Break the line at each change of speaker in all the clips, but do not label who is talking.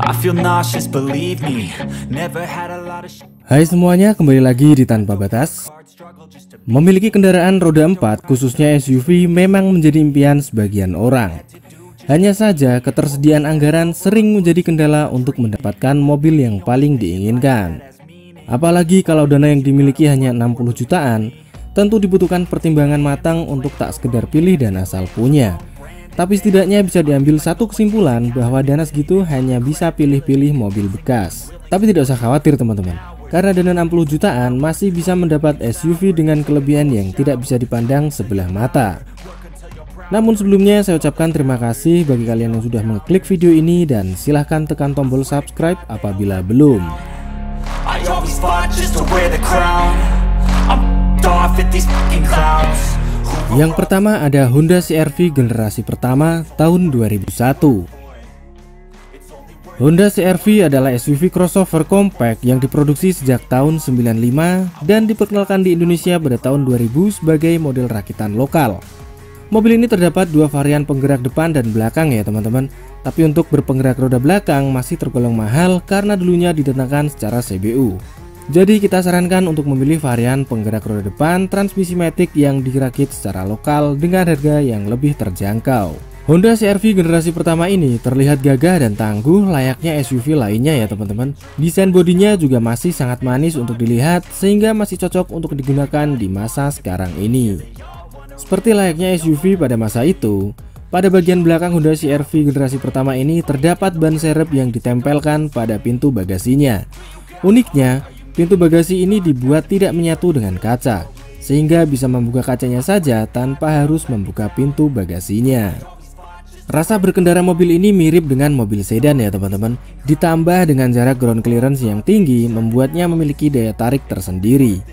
I feel nauseous, believe me. Never had a lot of
Hai semuanya, kembali lagi di Tanpa Batas. Memiliki kendaraan roda 4, khususnya SUV, memang menjadi impian sebagian orang. Hanya saja ketersediaan anggaran sering menjadi kendala untuk mendapatkan mobil yang paling diinginkan. Apalagi kalau dana yang dimiliki hanya 60 jutaan, tentu dibutuhkan pertimbangan matang untuk tak sekedar pilih dan asal punya. Tapi setidaknya bisa diambil satu kesimpulan bahwa dana segitu hanya bisa pilih-pilih mobil bekas. Tapi tidak usah khawatir teman-teman, karena dana 60 jutaan masih bisa mendapat SUV dengan kelebihan yang tidak bisa dipandang sebelah mata. Namun sebelumnya saya ucapkan terima kasih bagi kalian yang sudah mengklik video ini dan silahkan tekan tombol subscribe apabila belum.
I always fought just to wear the crown. I'm off at these fucking clowns.
Yang pertama ada Honda CR-V generasi pertama tahun 2001. Honda CR-V adalah SUV crossover compact yang diproduksi sejak tahun 95 dan diperkenalkan di Indonesia pada tahun 2000 sebagai model rakitan lokal. Mobil ini terdapat dua varian penggerak depan dan belakang ya teman-teman. Tapi untuk berpenggerak roda belakang masih tergolong mahal karena dulunya didatangkan secara CBU. Jadi kita sarankan untuk memilih varian penggerak roda depan transmisi matic yang dirakit secara lokal dengan harga yang lebih terjangkau. Honda CR-V generasi pertama ini terlihat gagah dan tangguh layaknya SUV lainnya ya teman-teman. Desain bodinya juga masih sangat manis untuk dilihat sehingga masih cocok untuk digunakan di masa sekarang ini. Seperti layaknya SUV pada masa itu, pada bagian belakang Honda CR-V generasi pertama ini terdapat ban serep yang ditempelkan pada pintu bagasinya. Uniknya, pintu bagasi ini dibuat tidak menyatu dengan kaca, sehingga bisa membuka kacanya saja tanpa harus membuka pintu bagasinya. Rasa berkendara mobil ini mirip dengan mobil sedan ya teman-teman. Ditambah dengan jarak ground clearance yang tinggi membuatnya memiliki daya tarik tersendiri.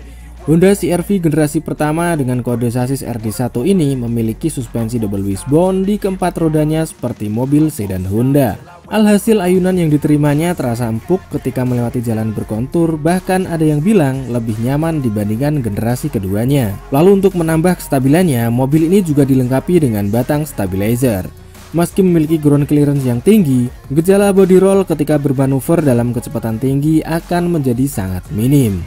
Honda CR-V generasi pertama dengan kode sasis RD1 ini memiliki suspensi double wishbone di keempat rodanya seperti mobil sedan Honda. Alhasil ayunan yang diterimanya terasa empuk ketika melewati jalan berkontur, bahkan ada yang bilang lebih nyaman dibandingkan generasi keduanya. Lalu untuk menambah kestabilannya, mobil ini juga dilengkapi dengan batang stabilizer. Meski memiliki ground clearance yang tinggi, gejala body roll ketika bermanuver dalam kecepatan tinggi akan menjadi sangat minim.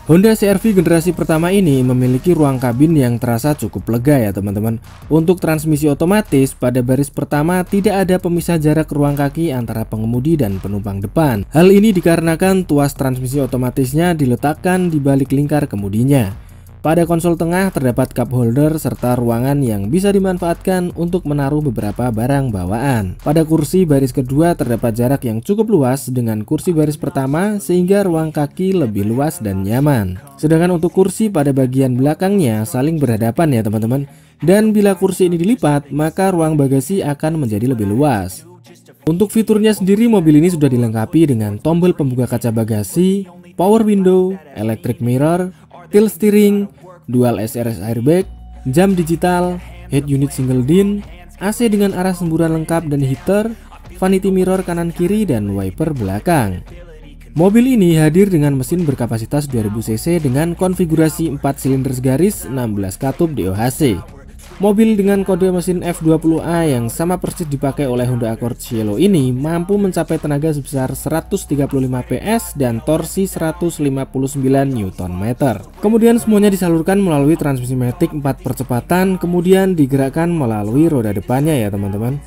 Honda CR-V generasi pertama ini memiliki ruang kabin yang terasa cukup lega ya teman-teman. Untuk transmisi otomatis, pada baris pertama tidak ada pemisah jarak ruang kaki antara pengemudi dan penumpang depan. Hal ini dikarenakan tuas transmisi otomatisnya diletakkan di balik lingkar kemudinya. Pada konsol tengah terdapat cup holder serta ruangan yang bisa dimanfaatkan untuk menaruh beberapa barang bawaan. Pada kursi baris kedua terdapat jarak yang cukup luas dengan kursi baris pertama sehingga ruang kaki lebih luas dan nyaman. Sedangkan untuk kursi pada bagian belakangnya saling berhadapan ya teman-teman. Dan bila kursi ini dilipat maka ruang bagasi akan menjadi lebih luas. Untuk fiturnya sendiri mobil ini sudah dilengkapi dengan tombol pembuka kaca bagasi, power window, electric mirror, tilt steering, dual SRS airbag, jam digital, head unit single din, AC dengan arah semburan lengkap dan heater, vanity mirror kanan kiri dan wiper belakang. Mobil ini hadir dengan mesin berkapasitas 2000 cc dengan konfigurasi 4 silinder garis 16 katup DOHC. Mobil dengan kode mesin F20A yang sama persis dipakai oleh Honda Accord Cielo ini mampu mencapai tenaga sebesar 135 PS dan torsi 159 Nm. Kemudian semuanya disalurkan melalui transmisi matic 4 percepatan, kemudian digerakkan melalui roda depannya ya teman-teman.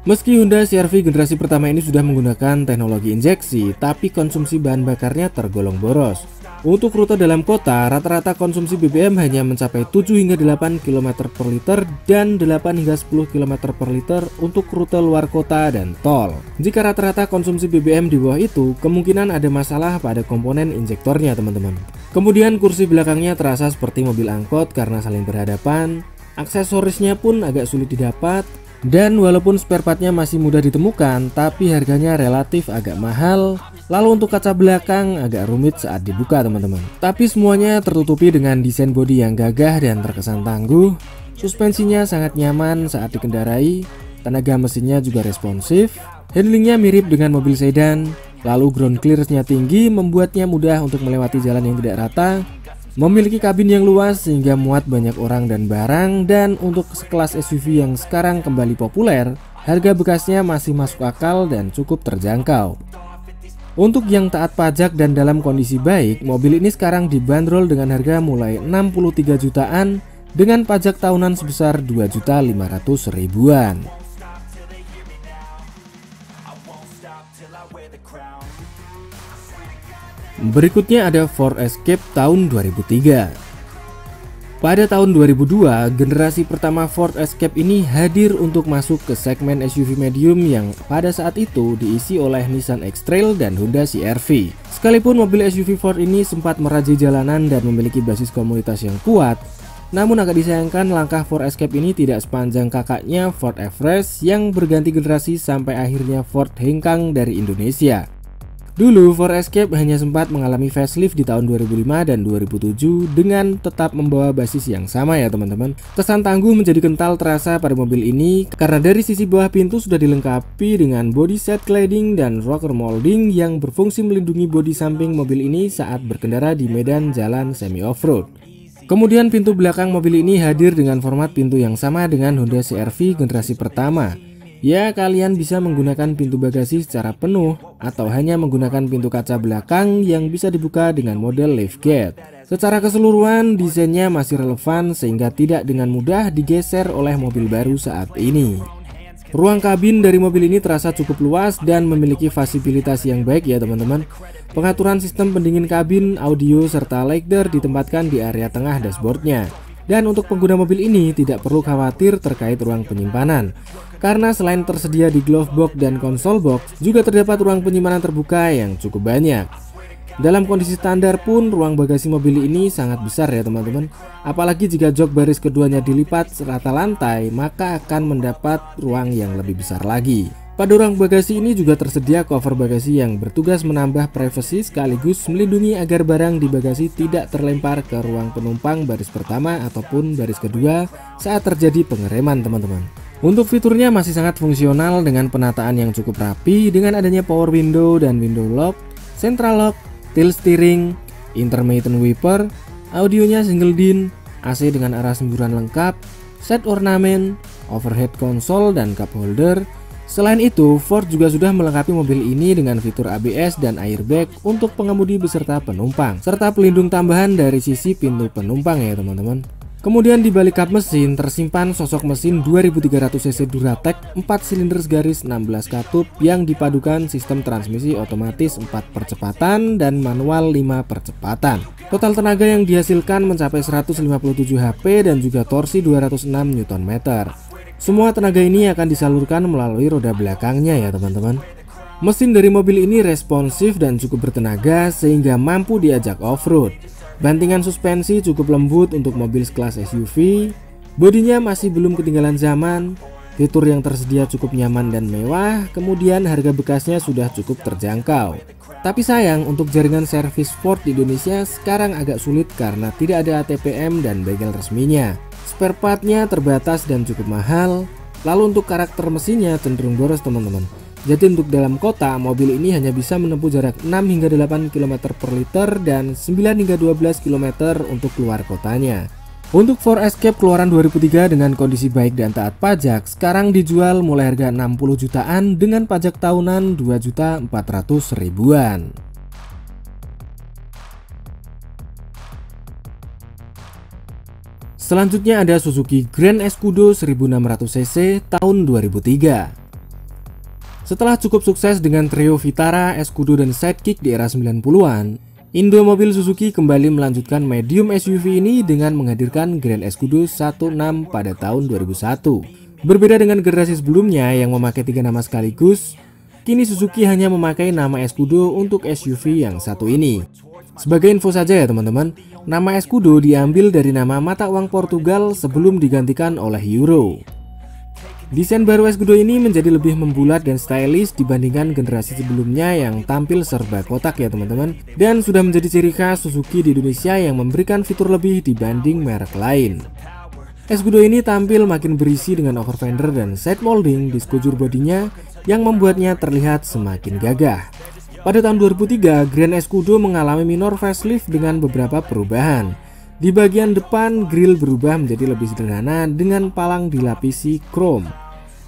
Meski Honda CR-V generasi pertama ini sudah menggunakan teknologi injeksi, tapi konsumsi bahan bakarnya tergolong boros. Untuk rute dalam kota, rata-rata konsumsi BBM hanya mencapai 7 hingga 8 km per liter dan 8 hingga 10 km per liter untuk rute luar kota dan tol. Jika rata-rata konsumsi BBM di bawah itu, kemungkinan ada masalah pada komponen injektornya teman-teman. Kemudian kursi belakangnya terasa seperti mobil angkot karena saling berhadapan, aksesorisnya pun agak sulit didapat, dan walaupun spare partnya masih mudah ditemukan, tapi harganya relatif agak mahal. Lalu untuk kaca belakang agak rumit saat dibuka teman-teman. Tapi semuanya tertutupi dengan desain bodi yang gagah dan terkesan tangguh. Suspensinya sangat nyaman saat dikendarai. Tenaga mesinnya juga responsif. Handlingnya mirip dengan mobil sedan. Lalu ground clearance-nya tinggi membuatnya mudah untuk melewati jalan yang tidak rata. Memiliki kabin yang luas sehingga muat banyak orang dan barang, dan untuk sekelas SUV yang sekarang kembali populer, Harga bekasnya masih masuk akal dan cukup terjangkau. Untuk yang taat pajak dan dalam kondisi baik, mobil ini sekarang dibanderol dengan harga mulai 63 jutaan dengan pajak tahunan sebesar 2.500.000-an. Berikutnya ada Ford Escape tahun 2003. Pada tahun 2002, generasi pertama Ford Escape ini hadir untuk masuk ke segmen SUV medium yang pada saat itu diisi oleh Nissan X-Trail dan Honda CR-V. Sekalipun mobil SUV Ford ini sempat merajai jalanan dan memiliki basis komunitas yang kuat, namun agak disayangkan langkah Ford Escape ini tidak sepanjang kakaknya Ford Everest yang berganti generasi sampai akhirnya Ford hengkang dari Indonesia. Dulu Ford Escape hanya sempat mengalami facelift di tahun 2005 dan 2007 dengan tetap membawa basis yang sama ya teman-teman. Kesan tangguh menjadi kental terasa pada mobil ini karena dari sisi bawah pintu sudah dilengkapi dengan body set cladding dan rocker molding yang berfungsi melindungi bodi samping mobil ini saat berkendara di medan jalan semi off-road. Kemudian pintu belakang mobil ini hadir dengan format pintu yang sama dengan Honda CR-V generasi pertama. Ya, kalian bisa menggunakan pintu bagasi secara penuh atau hanya menggunakan pintu kaca belakang yang bisa dibuka dengan model liftgate. Secara keseluruhan, desainnya masih relevan sehingga tidak dengan mudah digeser oleh mobil baru saat ini. Ruang kabin dari mobil ini terasa cukup luas dan memiliki fasilitas yang baik ya teman-teman. Pengaturan sistem pendingin kabin, audio, serta leather ditempatkan di area tengah dashboardnya. Dan untuk pengguna mobil ini tidak perlu khawatir terkait ruang penyimpanan, karena selain tersedia di glove box dan console box, juga terdapat ruang penyimpanan terbuka yang cukup banyak. Dalam kondisi standar pun ruang bagasi mobil ini sangat besar ya teman-teman. Apalagi jika jok baris keduanya dilipat serata lantai, maka akan mendapat ruang yang lebih besar lagi. Pada ruang bagasi ini juga tersedia cover bagasi yang bertugas menambah privasi sekaligus melindungi agar barang di bagasi tidak terlempar ke ruang penumpang baris pertama ataupun baris kedua saat terjadi pengereman teman-teman. Untuk fiturnya masih sangat fungsional dengan penataan yang cukup rapi dengan adanya power window dan window lock, central lock, tilt steering, intermittent wiper, audionya single din, AC dengan arah semburan lengkap, set ornamen, overhead console dan cup holder. Selain itu, Ford juga sudah melengkapi mobil ini dengan fitur ABS dan airbag untuk pengemudi beserta penumpang, serta pelindung tambahan dari sisi pintu penumpang ya teman-teman. Kemudian di balik kap mesin tersimpan sosok mesin 2300 cc Duratec 4 silinder garis 16 katup yang dipadukan sistem transmisi otomatis 4 percepatan dan manual 5 percepatan. Total tenaga yang dihasilkan mencapai 157 HP dan juga torsi 206 Nm. Semua tenaga ini akan disalurkan melalui roda belakangnya ya teman-teman. Mesin dari mobil ini responsif dan cukup bertenaga sehingga mampu diajak off-road. Bantingan suspensi cukup lembut untuk mobil sekelas SUV. Bodinya masih belum ketinggalan zaman. Fitur yang tersedia cukup nyaman dan mewah. Kemudian harga bekasnya sudah cukup terjangkau. Tapi sayang untuk jaringan servis Ford di Indonesia sekarang agak sulit karena tidak ada ATPM dan bengkel resminya. Spare partnya terbatas dan cukup mahal. Lalu untuk karakter mesinnya cenderung boros teman-teman. Jadi untuk dalam kota, mobil ini hanya bisa menempuh jarak 6 hingga 8 km per liter dan 9 hingga 12 km untuk keluar kotanya. Untuk Ford Escape keluaran 2003 dengan kondisi baik dan taat pajak, sekarang dijual mulai harga 60 jutaan dengan pajak tahunan 2.400.000-an. Selanjutnya ada Suzuki Grand Escudo 1600cc tahun 2003. Setelah cukup sukses dengan trio Vitara, Escudo, dan Sidekick di era 90-an, Indo Mobil Suzuki kembali melanjutkan medium SUV ini dengan menghadirkan Grand Escudo 16 pada tahun 2001. Berbeda dengan generasi sebelumnya yang memakai 3 nama sekaligus, kini Suzuki hanya memakai nama Escudo untuk SUV yang satu ini. Sebagai info saja ya teman-teman, nama Escudo diambil dari nama mata uang Portugal sebelum digantikan oleh euro. Desain baru Escudo ini menjadi lebih membulat dan stylish dibandingkan generasi sebelumnya yang tampil serba kotak ya teman-teman. Dan sudah menjadi ciri khas Suzuki di Indonesia yang memberikan fitur lebih dibanding merek lain. Escudo ini tampil makin berisi dengan over fender dan side molding di sekujur bodinya yang membuatnya terlihat semakin gagah. Pada tahun 2003, Grand Escudo mengalami minor facelift dengan beberapa perubahan. Di bagian depan, grill berubah menjadi lebih sederhana dengan palang dilapisi chrome.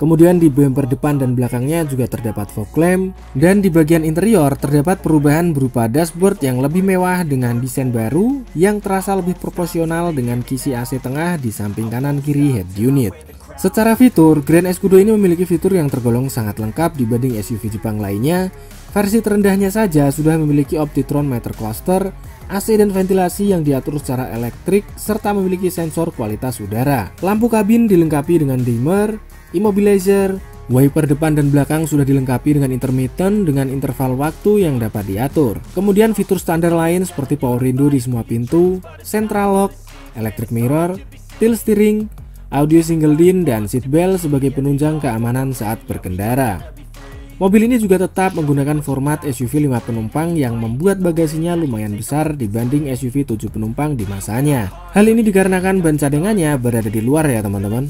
Kemudian di bumper depan dan belakangnya juga terdapat fog lamp, dan di bagian interior terdapat perubahan berupa dashboard yang lebih mewah dengan desain baru yang terasa lebih proporsional dengan kisi AC tengah di samping kanan kiri head unit. Secara fitur, Grand Escudo ini memiliki fitur yang tergolong sangat lengkap dibanding SUV Jepang lainnya. Versi terendahnya saja sudah memiliki Optitron Matter Cluster, AC dan ventilasi yang diatur secara elektrik, serta memiliki sensor kualitas udara. Lampu kabin dilengkapi dengan dimmer, immobilizer, wiper depan dan belakang sudah dilengkapi dengan intermittent dengan interval waktu yang dapat diatur. Kemudian fitur standar lain seperti power window di semua pintu, central lock, electric mirror, tilt steering, audio single din, dan seat belt sebagai penunjang keamanan saat berkendara. Mobil ini juga tetap menggunakan format SUV 5 penumpang yang membuat bagasinya lumayan besar dibanding SUV 7 penumpang di masanya. Hal ini dikarenakan ban cadangannya berada di luar ya teman-teman.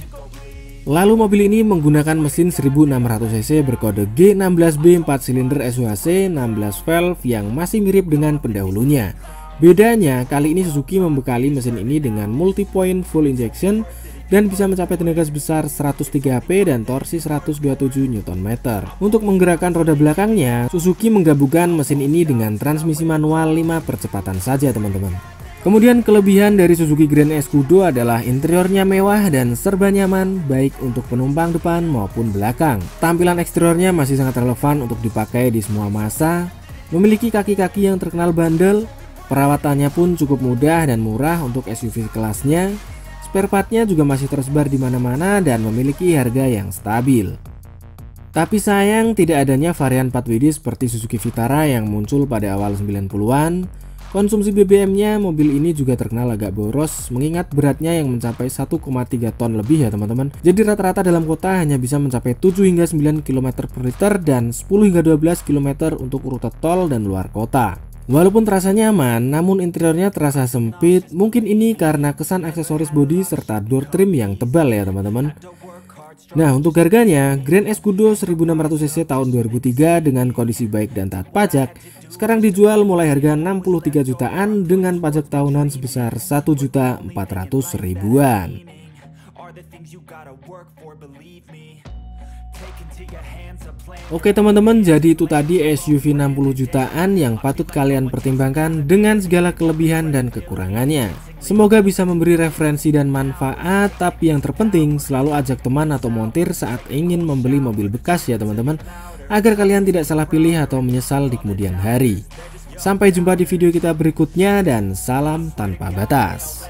Lalu mobil ini menggunakan mesin 1600cc berkode G16B 4 silinder SUHC 16 valve yang masih mirip dengan pendahulunya. Bedanya, kali ini Suzuki membekali mesin ini dengan multi-point full injection dan bisa mencapai tenaga sebesar 103 HP dan torsi 127 Nm. Untuk menggerakkan roda belakangnya, Suzuki menggabungkan mesin ini dengan transmisi manual 5 percepatan saja teman-teman. Kemudian kelebihan dari Suzuki Grand Escudo adalah interiornya mewah dan serba nyaman baik untuk penumpang depan maupun belakang. Tampilan eksteriornya masih sangat relevan untuk dipakai di semua masa, memiliki kaki-kaki yang terkenal bandel, perawatannya pun cukup mudah dan murah untuk SUV kelasnya. Spare partnya juga masih tersebar di mana-mana dan memiliki harga yang stabil. Tapi sayang tidak adanya varian 4WD seperti Suzuki Vitara yang muncul pada awal 90-an. Konsumsi BBM-nya mobil ini juga terkenal agak boros mengingat beratnya yang mencapai 1,3 ton lebih ya teman-teman. Jadi rata-rata dalam kota hanya bisa mencapai 7 hingga 9 km per liter dan 10 hingga 12 km untuk rute tol dan luar kota. Walaupun terasa nyaman, namun interiornya terasa sempit. Mungkin ini karena kesan aksesoris bodi serta door trim yang tebal ya teman-teman. Nah, untuk harganya, Grand Escudo 1600cc tahun 2003 dengan kondisi baik dan taat pajak sekarang dijual mulai harga 63 jutaan dengan pajak tahunan sebesar 1.400.000-an. Oke teman-teman, jadi itu tadi SUV 60 jutaan yang patut kalian pertimbangkan dengan segala kelebihan dan kekurangannya. Semoga bisa memberi referensi dan manfaat, tapi yang terpenting selalu ajak teman atau montir saat ingin membeli mobil bekas ya teman-teman, agar kalian tidak salah pilih atau menyesal di kemudian hari. Sampai jumpa di video kita berikutnya dan salam tanpa batas.